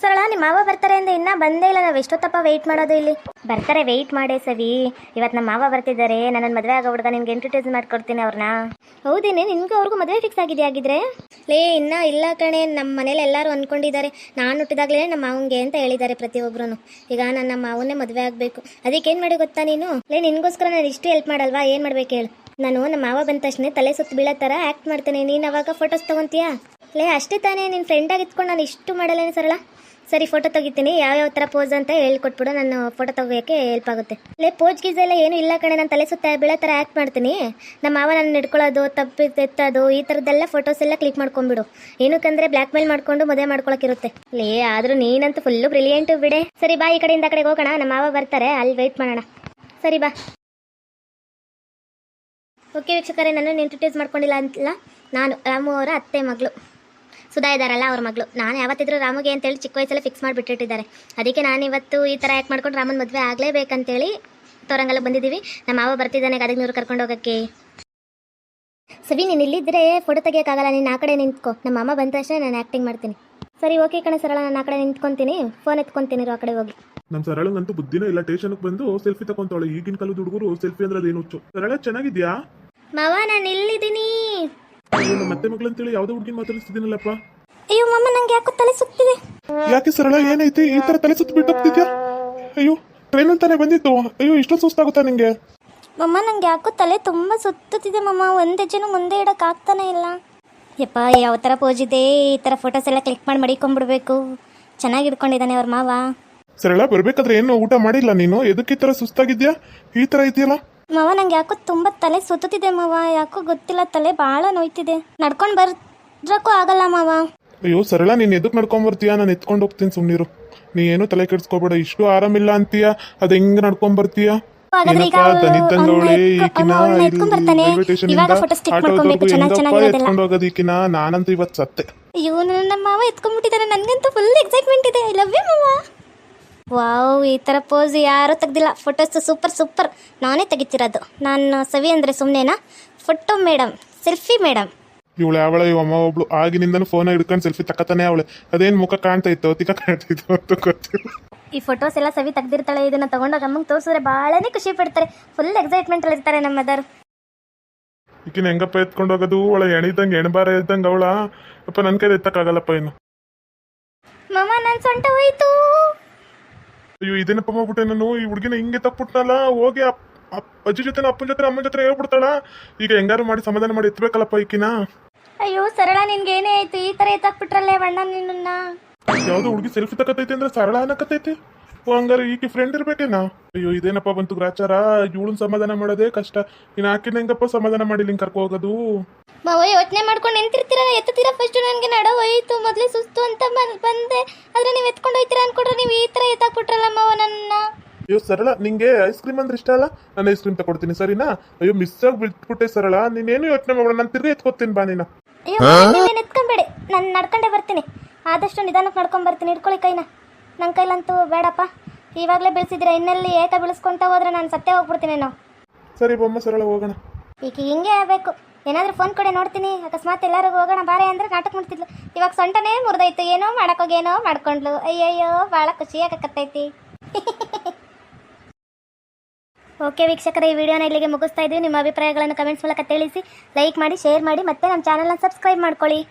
ಸರಳ ನಿಮ್ಮ ಮಾವ ಬರ್ತಾರೆ ಅಂದ್ರೆ ಇನ್ನೂ ಬಂದೇ ಇಲ್ಲ. ನಾವು ಎಷ್ಟೊತ್ತಪ್ಪ ವೆಯ್ಟ್ ಮಾಡೋದು ಇಲ್ಲಿ. ಬರ್ತಾರೆ, ವೆಯ್ಟ್ ಮಾಡೇ ಸವಿ. ಇವತ್ತು ನಮ್ಮ ಮಾವ ಬರ್ತಿದ್ದಾರೆ. ನನ್ನ ಮದುವೆ ಆಗೋ ಹುಡುಗ ನಿನ್ಗೆ ಇಂಟ್ರೊಡ್ಯೂಸ್ ಮಾಡ್ಕೊಡ್ತೀನಿ ಅವ್ರನ್ನ. ಹೌದೇನೆ, ನಿನ್ಗೂ ಅವ್ರಿಗೂ ಮದುವೆ ಫಿಕ್ಸ್ ಆಗಿದೆ ಆಗಿದ್ರೆ? ಲೇ ಇನ್ನೂ ಇಲ್ಲ ಕಣೆ, ನಮ್ಮ ಮನೇಲಿ ಎಲ್ಲರೂ ಅಂದ್ಕೊಂಡಿದ್ದಾರೆ. ನಾನು ಹುಟ್ಟಿದಾಗಲೇ ನಮ್ಮ ಮಾವಂಗೆ ಅಂತ ಹೇಳಿದ್ದಾರೆ ಪ್ರತಿಯೊಬ್ಬರು. ಈಗ ನನ್ನ ಮಾವನ್ನೇ ಮದುವೆ ಆಗಬೇಕು. ಅದಕ್ಕೇನು ಮಾಡಿ ಗೊತ್ತಾ ನೀನು? ಲೇ ನಿನ್ಗೋಸ್ಕರ ನಾನು ಇಷ್ಟು ಹೆಲ್ಪ್ ಮಾಡಲ್ವಾ? ಏನು ಮಾಡ್ಬೇಕು ಹೇಳು? ನಾನು ನಮ್ಮ ಮಾವ ಬಂದ ತಕ್ಷಣ ತಲೆ ಸುತ್ತು ಬೀಳೋ ಥರ ಆ್ಯಕ್ಟ್ ಮಾಡ್ತೇನೆ. ನೀನು ಅವಾಗ ಫೋಟೋಸ್ ತೊಗೊತೀಯಾ? ಲೇ ಅಷ್ಟೇ ತಾನೇ, ನಿನ್ನ ಫ್ರೆಂಡಾಗಿ ಇತ್ಕೊಂಡು ನಾನು ಇಷ್ಟು ಮಾಡಲ್ಲೇನೆ ಸರಳ. ಸರಿ, ಫೋಟೋ ತೆಗಿತೀನಿ. ಯಾವ್ಯಾವ ಥರ ಪೋಸ್ ಅಂತ ಹೇಳ್ಕೊಟ್ಬಿಡು, ನಾನು ಫೋಟೋ ತೆಗಿಯೋಕ್ಕೆ ಹೆಲ್ಪ್ ಆಗುತ್ತೆ. ಲೇ ಪೋಸ್ ಗೀಸ್ ಎಲ್ಲ ಏನೂ ಇಲ್ಲ ಕಣೆ, ನಾನು ತಲೆ ಸುತ್ತ ಬೀಳೋ ಥರ ಆ್ಯಕ್ಟ್ ಮಾಡ್ತೀನಿ. ನಮ್ಮ ಮಾವ ನಾನು ನಡ್ಕೊಳ್ಳೋದು, ಎತ್ತೋದು, ಈ ಥರದ್ದೆಲ್ಲ ಫೋಟೋಸ್ ಎಲ್ಲ ಕ್ಲಿಕ್ ಮಾಡ್ಕೊಂಬಿಡು. ಏನಕ್ಕಂದ್ರೆ ಬ್ಲ್ಯಾಕ್ ಮೇಲ್ ಮಾಡ್ಕೊಂಡು ಮದುವೆ ಮಾಡ್ಕೊಳಕ್ಕಿರುತ್ತೆ. ಲೇ ಆದರೂ ನೀನಂತೂ ಫುಲ್ಲು ಬ್ರಿಲಿಯಂಟು ಬಿಡೆ. ಸರಿ ಬಾ, ಈ ಕಡೆಯಿಂದ ಆ ಕಡೆಗೆ ಹೋಗೋಣ. ನಮ್ಮ ಮಾವ ಬರ್ತಾರೆ, ಅಲ್ಲಿ ವೆಯ್ಟ್ ಮಾಡೋಣ. ಸರಿ ಬಾ. ಓಕೆ ವೀಕ್ಷಕರೇ, ನನ್ನನ್ನು ಇಂಟ್ರೊಡ್ಯೂಸ್ ಮಾಡ್ಕೊಂಡಿಲ್ಲ ಅಂತಲ್ಲ, ನಾನು ರಾಮು ಅವರ ಅತ್ತೆ ಮಗಳು ಸುಧಾ ಇದ್ದಾರಲ್ಲ, ಅವ್ರ ಮಗಳು. ನಾನು ಯಾವತ್ತಿದ್ರು ರಾಮಗೆ ಅಂತೇಳಿ ಚಿಕ್ಕ ವಯಸ್ಸಲ್ಲೇ ಫಿಕ್ಸ್ ಮಾಡಿಬಿಟ್ಟಿಟ್ಟಿದ್ದಾರೆ. ಅದಕ್ಕೆ ನಾನು ಇವತ್ತು ಈ ಥರ ಯಾಕೆ ಮಾಡ್ಕೊಂಡು ರಾಮನ ಮದುವೆ ಆಗಲೇಬೇಕಂತೇಳಿ ತೋರಂಗಲ್ಲ ಬಂದಿದ್ದೀವಿ. ನಮ್ಮ ಮಾವ ಬರ್ತಿದ್ದಾನೆ ಗದಗ್ನೂರು ಕರ್ಕೊಂಡು ಹೋಗೋಕ್ಕೆ. ಸವಿ, ನೀನು ಇಲ್ಲಿದ್ದರೆ ಫೋಟೋ ತೆಗಿಯೋಕ್ಕಾಗಲ್ಲ, ನೀನು ಆ ಕಡೆ ನಿಂತ್ಕೊ. ನಮ್ಮ ಅಮ್ಮ ಬಂದ ತಕ್ಷಣ ನಾನು ಆ್ಯಕ್ಟಿಂಗ್ ಮಾಡ್ತೀನಿ. ಸರಿ ಓಕೆ ಕಣೆ ಸರಳ, ನಾನು ಆ ಕಡೆ ನಿಂತ್ಕೊತೀನಿ, ಫೋನ್ ಎತ್ಕೊತೀನಿ ಆ ಕಡೆ ಹೋಗಿ. ನಮ್ಮ ಸರಳಂಗಂತೂ ಬುದ್ಧಿನೂ ಇಲ್ಲ, ಸ್ಟೇಷನ್ಗೆ ಬಂದು ಸೆಲ್ಫಿ ತಗೊಂತಾಳೆ. ಈಗಿನ ಕಾಲದ ಹುಡುಗರು ಸೆಲ್ಫಿ ಅಂದ್ರೆ ಅದೇನು ಹುಚ್ಚು. ಸರಳ ಚೆನ್ನಾಗಿದ್ಯಾ? ಮಾವ ನಾನು ಇಲ್ಲಿದ್ದೀನಿ. ಅಯ್ಯೋ, ನಮ್ಮ ಮತ್ತೆ ಮಗಳು ಅಂತೇಳಿ ಯಾವುದೋ ಹುಡುಗಿ ಮಾತಾಡಿಸ್ತಿದ್ದೀನಲ್ಲಪ್ಪ. ಅಯ್ಯೋ ಮಮ್ಮ, ನಂಗೆ ಯಾಕೋ ತಲೆ ಸುತ್ತಿದೆ. ಯಾಕೆ ಸರಳ, ಏನೈತಿ ಈ ತರ ತಲೆ ಸುತ್ತ ಬಿಟ್ಟೋಗ್ತಿದ್ಯಾ? ಅಯ್ಯೋ, ಟ್ರೈನಲ್ಲಿ ತಾನೇ ಬಂದಿತ್ತು. ಅಯ್ಯೋ, ಇಷ್ಟೊಂದು ಸುಸ್ತಾಗುತ್ತಾ ನಿಂಗೆ? ಮಮ್ಮ ನಂಗೆ ಯಾಕೋ ತಲೆ ತುಂಬ ಸುತ್ತುತ್ತಿದೆ ಮಮ್ಮ, ಒಂದು ಹೆಜ್ಜೆನೂ ಮುಂದೆ ಇಡೋಕ್ಕಾಗ್ತಾನೆ ಇಲ್ಲ. ಯಪ್ಪ, ಯಾವ ಥರ ಪೋಸ್ ಇದೆ, ಈ ಥರ ಫೋಟೋಸ್ ಎಲ್ಲ ಕ್ಲಿಕ್ ಮಾಡಿ ಮಡಿಕೊಂಡ್ಬಿಡ್ಬೇಕು. ಚೆನ್ನಾಗಿ ಇಟ್ಕೊಂಡಿದ್ದಾನೆ ಅವ್ರ ಮಾವ. ಸರಳ, ಬರ್ಬೇಕಾದ್ರೆ ಏನು ಊಟ ಮಾಡಿಲ್ಲ ನೀನು? ಎದಕ್ಕೆ ಈ ತರ ಸುಸ್ತಾಗಿದ್ಯಾ? ಈ ತರ ಇದೆಯಲ್ಲ ಮಾವ, ನಂಗೆ ಯಾಕೋ ತುಂಬ ತಲೆ ಸುತ್ತುತ್ತಿದೆ ಮಾವ, ಯಾಕೋ ಗೊತ್ತಿಲ್ಲ, ತಲೆ ಭಾಳ ನೋಯ್ತಿದೆ. ನಡ್ಕೊಂಡು ಬರೋಕ್ಕೂ ಆಗಲ್ಲ ಮಾವ. ಅಯ್ಯೋ ಸರಳ, ನೀನು ಎದಕ್ಕೆ ನಡ್ಕೊಂಡ್ ಬರ್ತೀಯಾ? ನಾನು ಎತ್ಕೊಂಡು ಹೋಗ್ತೀನಿ, ಸುಮ್ಮನಿರು. ನೀ ಏನು ತಲೆ ಕೆಡ್ಸ್ಕೊಬೇಡ. ಇಷ್ಟು ಆರಾಮಿಲ್ಲ ಅಂತೀಯಾ, ಅದು ಹೆಂಗ್ ನಡ್ಕೊಂಡ್ ಬರ್ತೀಯಾ? ನಾನಂತೂ ಇವತ್ತು ಸತ್ತೆ. ಅಯ್ಯೋ, ನನ್ನ ಮಾವ ಎತ್ಕೊಂಡ್ಬಿಟ್ಟಿದ್ದಾರೆ. ನನ್ಗಂತೂ ಫುಲ್ ಎಕ್ಸೈಟ್ಮೆಂಟ್ ಇದೆ. ಐ ಲವ್ ಯು ಮಾವ. ವಾವ್, ಈ ಥರ ಪೋಸ್ ಯಾರೂ ತೆಗ್ದಿಲ್ಲ. ಫೋಟೋಸ್ ಸೂಪರ್ ಸೂಪರ್, ನಾನೇ ತೆಗಿತಿರೋದು. ನಾನು ಸವಿ ಅಂದರೆ ಸುಮ್ಮನೆನಾ? Photo madam, selfie madam. ಇವಳು ಯಾವಳ ಅಮ್ಮ ಒಬ್ಳು ಆಗಿನಿಂದನೂ ಫೋನ್ ಹಿಡ್ಕೊಂಡು ಸೆಲ್ಫಿ ತಕ್ಕತಾನೆ ಅವಳೆ. ಅದೇನು ಮುಖ ಕಾಣ್ತಾ ಇತ್ತು, ತಿಕ್ಕ ಕಾಣ್ತಾ ಇತ್ತು ಅಂತ ಗೊತ್ತಿಲ್ಲ. ಈ ಫೋಟೋಸ್ ಎಲ್ಲ ಸವಿ ತೆಗ್ದಿರ್ತಾಳೆ. ಇದನ್ನ ತಗೊಂಡೋಗಿ ಅಮ್ಮಂಗೆ ತೋರಿಸಿದ್ರೆ ಭಾಳನೇ ಖುಷಿ ಪಡ್ತಾರೆ. ಫುಲ್ ಎಕ್ಸೈಟ್ಮೆಂಟ್ ಅಲ್ಲಿ ಇರ್ತಾರೆ ನಮ್ಮ ಮದರ್. ಈಗಿನ ಹೆಂಗಪ್ಪ ಎತ್ಕೊಂಡು ಹೋಗೋದು? ಒಳ ಎಣಿದಂಗೆ ಎಣಬಾರ ಇದ್ದಂಗೆ ಅವಳ. ಅಪ್ಪ ನನ್ನ ಕೈಲಿ ಎತ್ತಕ್ಕಾಗಲ್ಲಪ್ಪ ಇನ್ನು. ಮಾಮ, ನನ್ನ ಸೊಂಟ ಹೋಯ್ತು. ಅಯ್ಯೋ, ಇದೇನಪ್ಪ ಮಾಡ್ಬಿಟ್ಟೆ ನಾನು. ಈ ಹುಡುಗಿನ ಹಿಂಗೆ ತಪ್ಪಿಬಿಟ್ನಲ್ಲ. ಹೋಗಿ ಅಜ್ಜಿ ಜೊತೆ, ಅಪ್ಪನ ಜೊತೆ, ಅಮ್ಮನ ಜೊತೆ ಹೇಳ್ಬಿಡ್ತಾಳ. ಈಗ ಹೆಂಗಾರು ಮಾಡಿ ಸಮಾಧಾನ ಮಾಡಿ ಎತ್ತಬೇಕಲ್ಲಪ್ಪ ಈಕಿನ. ಅಯ್ಯೋ ಸರಳ, ನಿನ್ಗೆ ಏನೇ ಆಯ್ತು? ಈ ತರ ಎತ್ತಾಕ್ಬಿಟ್ರಲ್ಲೇ ಬಣ್ಣ ನಿನ್ನ. ಯಾವ್ದೋ ಹುಡುಗಿ ಸೆಲ್ಫಿ ತಕತೈತಿ ಅಂದ್ರೆ ಸರಳ ಅನ್ನಕತೈತಿ. ಓ, ಹಂಗಾರೆ ಈಕಿ ಫ್ರೆಂಡ್ ಇರ್ಬೇಕೇನಾ? ಅಯ್ಯೋ, ಇದೇನಪ್ಪ ಬಂತು ಗ್ರಾಚಾರ. ಇವಳನ್ನ ಸಮಾಧಾನ ಮಾಡೋದೇ ಕಷ್ಟ. ಇನ್ನು ಆಕಿನ ಹೆಂಗಪ್ಪ ಸಮಾಧಾನ ಮಾಡಿ ಹಿಂಗೆ ಕರ್ಕೊ ಹೋಗೋದು? ಮಾವ, ಯೋಚನೆ ಮಾಡ್ಕೊಂಡು ನಿಂತಿರ್ತೀರ, ಎತ್ತೀರಾ? ಫಸ್ಟ್ ನನಗೆ ನಡ ಹೋಯ್ತು, ಮೊದಲೇ ಸುಸ್ತು ಅಂತ ಬಂದೆ. ಆದ್ರೆ ನೀವು ಎತ್ಕೊಂಡು ಹೋಯ್ತೀರಾ ಅನ್ಕೊಂಡ್ರೆ ನೀವು ಈ ತರ ಎತ್ತಾಕ್ಬಿಟ್ರಲ್ಲ ಮಾವ ನನ್ನ. ಅಯ್ಯೋ ಸರಳ, ನಿಂಗೆ ಐಸ್ ಕ್ರೀಮ್ ಅಂದ್ರೆ ಇಷ್ಟ ಅಲ್ಲ? ನಾನು ಐಸ್ ಕ್ರೀಮ್ ತಗೊಡ್ತೀನಿ, ಸರಿನಾ? ಅಯ್ಯೋ, ಮಿಸ್ ಆಗಿ ಬಿಟ್ಬಿಟ್ಟೆ ಸರಳ. ನೀನೇನು ಯೋಚನೆ ಮಾಡೋಣ, ನಾನು ತಿರ್ಗಿ ಎತ್ಕೊತೀನಿ ಬಾ ನೀನು. ಅಯ್ಯೋ, ನೀವೇನು ಎತ್ಕೊಂಬೇಡಿ, ನಾನು ನಡ್ಕೊಂಡೇ ಬರ್ತೀನಿ. ಆದಷ್ಟು ನಿಧಾನಕ್ಕೆ ನಡ್ಕೊಂಡ್ ಬರ್ತೀನಿ. ಇಟ್ಕೊಳ್ಳಿ ಕೈನ. ನನ್ನ ಕೈಲಂತೂ ಬೇಡಪ್ಪ. ಇವಾಗಲೇ ಬೆಳೆಸಿದ್ದೀರಾ, ಇನ್ನೆಲ್ಲಿ ಏಕ ಬೆಳೆಸ್ಕೊಂತ ಹೋದ್ರೆ ನಾನು ಸತ್ತೇ ಹೋಗ್ಬಿಡ್ತೀನಿ. ನಾವು ಸರಿ ಬೊಮ್ಮ ಸರಳ, ಹೋಗೋಣ. ಈಗ ಹಿಂಗೆ ಆಗಬೇಕು. ಏನಾದರೂ ಫೋನ್ ಕಡೆ ನೋಡ್ತೀನಿ, ಅಕಸ್ಮಾತ್ ಎಲ್ಲರಿಗೂ ಹೋಗೋಣ ಬಾರೆ ಅಂದರೆ ನಾಟಕ ಮಾಡ್ತಿದ್ಲು. ಇವಾಗ ಸೊಂಟನೇ ಮುರಿದೈತು. ಏನೋ ಮಾಡೋಕ್ಕೋಗಿ ಏನೋ ಮಾಡ್ಕೊಂಡ್ಲು. ಅಯ್ಯಯ್ಯೋ, ಭಾಳ ಖುಷಿಯಾಗತ್ತೈತಿ. ಓಕೆ ವೀಕ್ಷಕರೇ, ಈ ವಿಡಿಯೋನ ಇಲ್ಲಿಗೆ ಮುಗಿಸ್ತಾ ಇದ್ದೀವಿ. ನಿಮ್ಮ ಅಭಿಪ್ರಾಯಗಳನ್ನು ಕಮೆಂಟ್ಸ್ ಮೂಲಕ ತಿಳಿಸಿ, ಲೈಕ್ ಮಾಡಿ, ಶೇರ್ ಮಾಡಿ, ಮತ್ತೆ ನಮ್ಮ ಚಾನಲ್ನ ಸಬ್ಸ್ಕ್ರೈಬ್ ಮಾಡ್ಕೊಳ್ಳಿ.